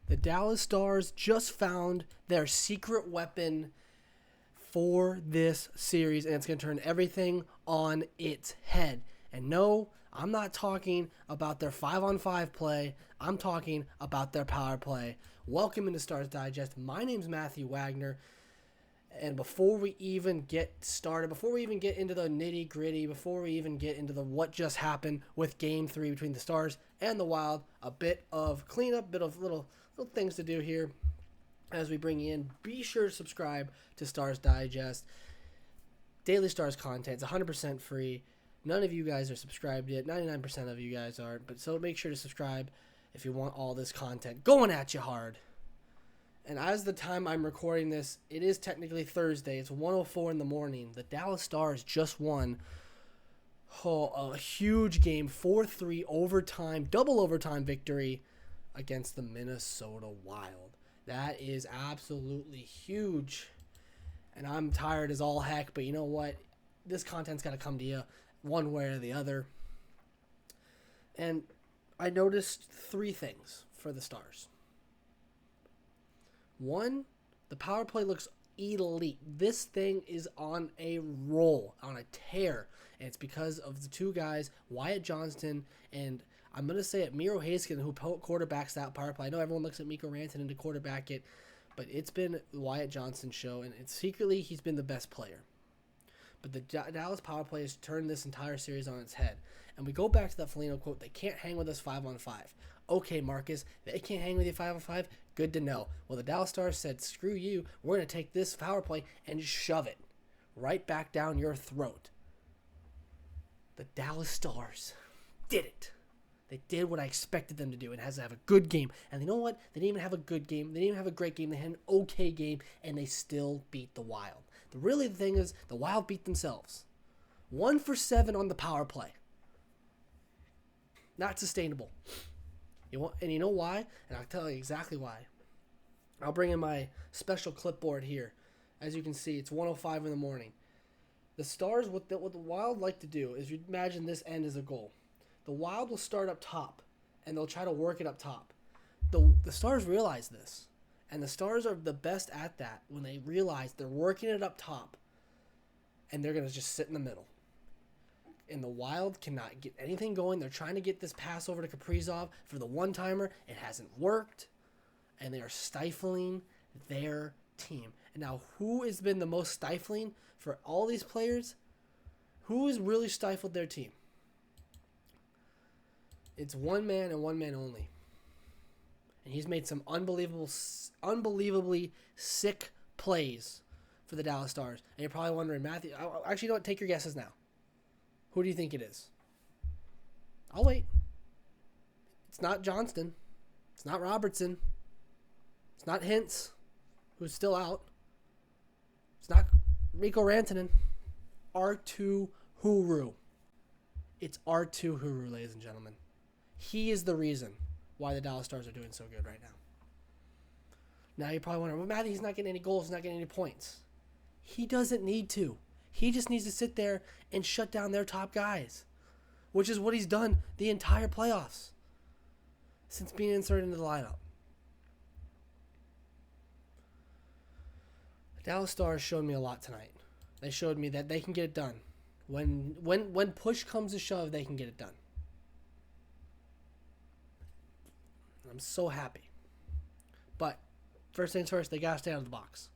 The Dallas Stars just found their secret weapon for this series, and it's going to turn everything on its head. And no, I'm not talking about their 5-on-5 play. I'm talking about their power play. Welcome into Stars Digest. My name's Matthew Wagner. And before we even get started, before we even get into the nitty-gritty, before we even get into the what just happened with Game 3 between the Stars and the Wild, a bit of cleanup, bit of little things to do here as we bring you in. Be sure to subscribe to Stars Digest. Daily Stars content. It's 100% free. None of you guys are subscribed yet. 99% of you guys aren't. But so make sure to subscribe if you want all this content going at you hard. And as the time I'm recording this, it is technically Thursday. It's 1:04 in the morning. The Dallas Stars just won a huge game, 4-3 overtime, double overtime victory against the Minnesota Wild. That is absolutely huge. And I'm tired as all heck, but you know what? This content's got to come to you one way or the other. And I noticed three things for the Stars. One, the power play looks elite. This thing is on a roll, on a tear. And it's because of the two guys, Wyatt Johnston and I'm going to say it, Miro Heiskanen, who quarterbacks that power play. I know everyone looks at Mikko Rantanen to quarterback it, but it's been Wyatt Johnston's show, and secretly he's been the best player. But the Dallas power play has turned this entire series on its head. And we go back to that Foligno quote, they can't hang with us 5-on-5. Okay, Marcus, they can't hang with you 5-on-5? Good to know. Well, the Dallas Stars said, screw you, we're going to take this power play and shove it right back down your throat. The Dallas Stars did it. They did what I expected them to do and has to have a good game. And you know what? They didn't even have a good game. They didn't even have a great game. They had an okay game, and they still beat the Wild. The thing is, the Wild beat themselves. 1 for 7 on the power play. Not sustainable. And you know why? And I'll tell you exactly why. I'll bring in my special clipboard here. As you can see, it's 1:05 in the morning. The Stars, what the Wild like to do is, you imagine this end as a goal. The Wild will start up top, and they'll try to work it up top. The Stars realize this, and the Stars are the best at that when they realize they're working it up top, and they're going to just sit in the middle. And the Wild cannot get anything going. They're trying to get this pass over to Kaprizov for the one-timer. It hasn't worked, and they are stifling their team. And now, who has been the most stifling for all these players? Who has really stifled their team? It's one man and one man only. And he's made some unbelievably sick plays for the Dallas Stars. And you're probably wondering, Matthew, actually, don't take your guesses now. Who do you think it is? I'll wait. It's not Johnston. It's not Robertson. It's not Hintz, who's still out. It's not Mikko Rantanen. R2 Huru. It's R2 Huru, ladies and gentlemen. He is the reason why the Dallas Stars are doing so good right now. Now you're probably wondering, well, Matthew, he's not getting any goals, he's not getting any points. He doesn't need to. He just needs to sit there and shut down their top guys, which is what he's done the entire playoffs since being inserted into the lineup. The Dallas Stars showed me a lot tonight. They showed me that they can get it done. When push comes to shove, they can get it done. I'm so happy. But first things first, they got to stay out of the box.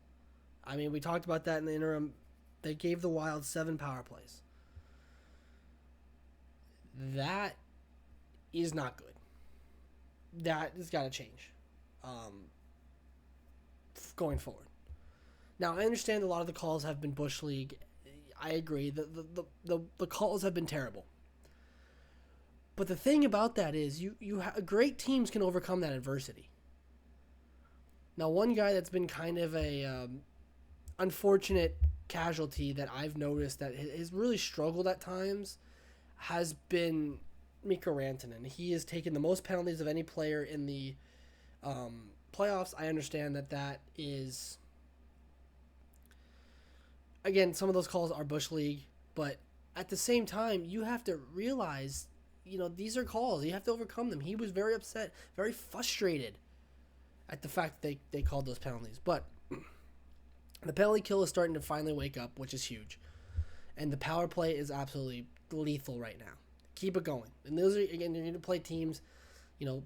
I mean, we talked about that in the interim. They gave the Wild 7 power plays. That is not good. That has got to change going forward. Now, I understand a lot of the calls have been Bush League. I agree. The calls have been terrible. But the thing about that is great teams can overcome that adversity. Now, one guy that's been kind of a unfortunate casualty that I've noticed that has really struggled at times has been Mikko Rantanen. He has taken the most penalties of any player in the playoffs. I understand that is, again, some of those calls are Bush League, but at the same time, you have to realize, these are calls. You have to overcome them. He was very upset, very frustrated at the fact that they called those penalties. But the penalty kill is starting to finally wake up, which is huge. And the power play is absolutely lethal right now. Keep it going. And those are, again, you're going to play teams,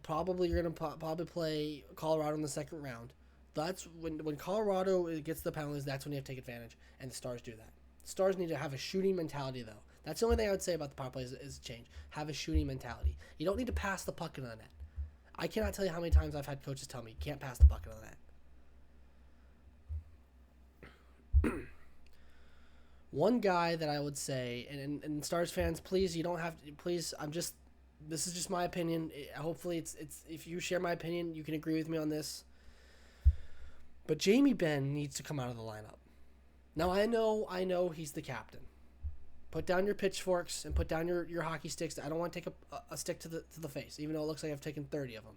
probably you're going to probably play Colorado in the second round. That's when Colorado gets the penalties, that's when you have to take advantage. And the Stars do that. The Stars need to have a shooting mentality, though. That's the only thing I would say about the power play is change. Have a shooting mentality. You don't need to pass the puck into the net. I cannot tell you how many times I've had coaches tell me, you can't pass the puck into the net. One guy that I would say, and Stars fans, please, you don't have to, please, this is just my opinion. Hopefully it's if you share my opinion, you can agree with me on this. But Jamie Benn needs to come out of the lineup. Now, I know he's the captain. Put down your pitchforks and put down your hockey sticks. I don't want to take a stick to the face, even though it looks like I've taken 30 of them.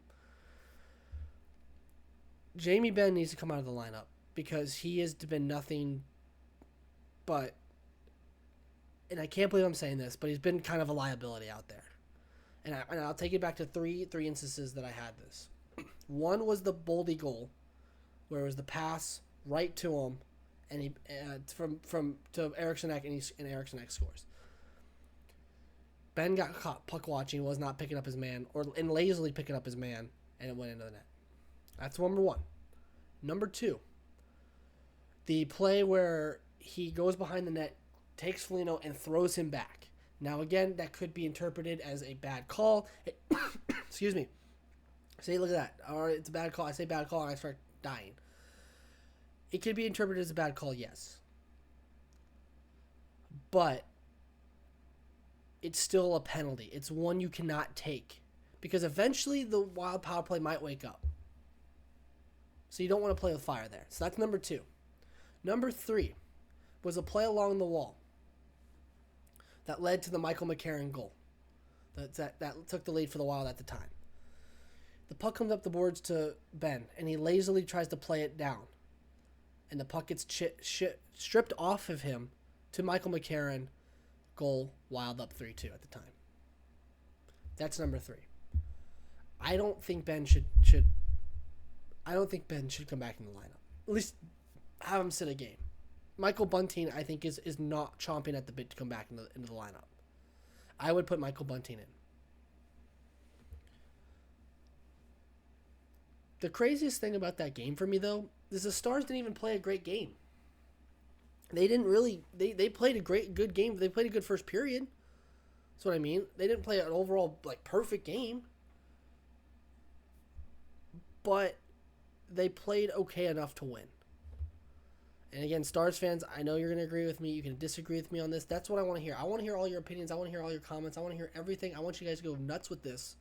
Jamie Benn needs to come out of the lineup because he has been nothing but, and I can't believe I'm saying this, but he's been kind of a liability out there. And I'll take it back to three instances that I had this. One was the Boldy goal, where it was the pass right to him, and he from to Eriksson Ek, and Eriksson Ek scores. Ben got caught puck watching, was not picking up his man, and lazily picking up his man, and it went into the net. That's number one. Number two, the play where he goes behind the net, takes Foligno, and throws him back. Now, again, that could be interpreted as a bad call. Excuse me. Say, look at that. All right, it's a bad call. I say bad call, and I start dying. It could be interpreted as a bad call, yes. But it's still a penalty. It's one you cannot take. Because eventually the Wild power play might wake up. So you don't want to play with fire there. So that's number two. Number three was a play along the wall that led to the Michael McCarron goal. That took the lead for the Wild at the time. The puck comes up the boards to Ben, and he lazily tries to play it down. And the puck gets stripped off of him to Michael McCarron. Goal, Wild up 3-2 at the time. That's number three. I don't think Ben should come back in the lineup. At least have him sit a game. Michael Bunting, I think, is not chomping at the bit to come back into the lineup. I would put Michael Bunting in. The craziest thing about that game for me, though, is the Stars didn't even play a great game. They didn't really. They played a good game. They played a good first period. That's what I mean. They didn't play an overall perfect game, but they played okay enough to win. And again, Stars fans, I know you're going to agree with me. You can disagree with me on this. That's what I want to hear. I want to hear all your opinions. I want to hear all your comments. I want to hear everything. I want you guys to go nuts with this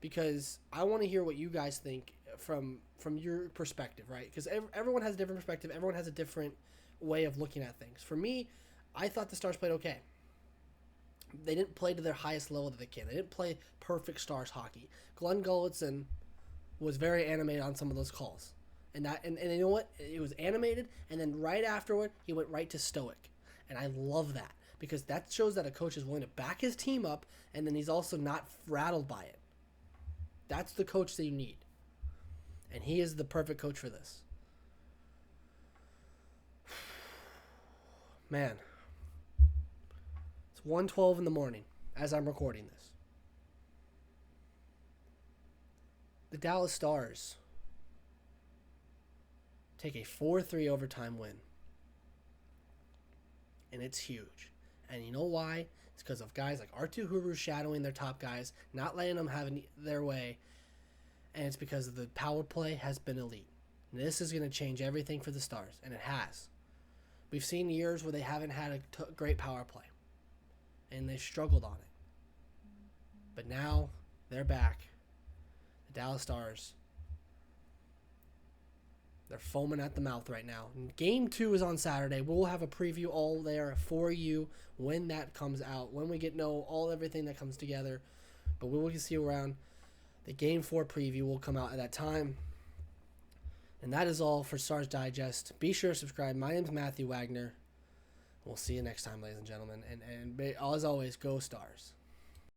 because I want to hear what you guys think from your perspective, right? Because everyone has a different perspective. Everyone has a different way of looking at things. For me, I thought the Stars played okay. They didn't play to their highest level that they can. They didn't play perfect Stars hockey. Glenn Gulutzan was very animated on some of those calls. And you know what? It was animated, and then right afterward, he went right to stoic. And I love that because that shows that a coach is willing to back his team up, and then he's also not rattled by it. That's the coach that you need. And he is the perfect coach for this. Man. It's 1:12 in the morning as I'm recording this. The Dallas Stars take a 4-3 overtime win. And it's huge. And you know why? It's because of guys like R2 Huru shadowing their top guys, not letting them have their way. And it's because of the power play has been elite. And this is going to change everything for the Stars. And it has. We've seen years where they haven't had a great power play. And they struggled on it. But now they're back. The Dallas Stars. They're foaming at the mouth right now. Game 2 is on Saturday. We'll have a preview all there for you when that comes out. When we everything that comes together. But we will see you around. The Game 4 preview will come out at that time. And that is all for Stars Digest. Be sure to subscribe. My name is Matthew Wagner. We'll see you next time, ladies and gentlemen. And as always, go Stars.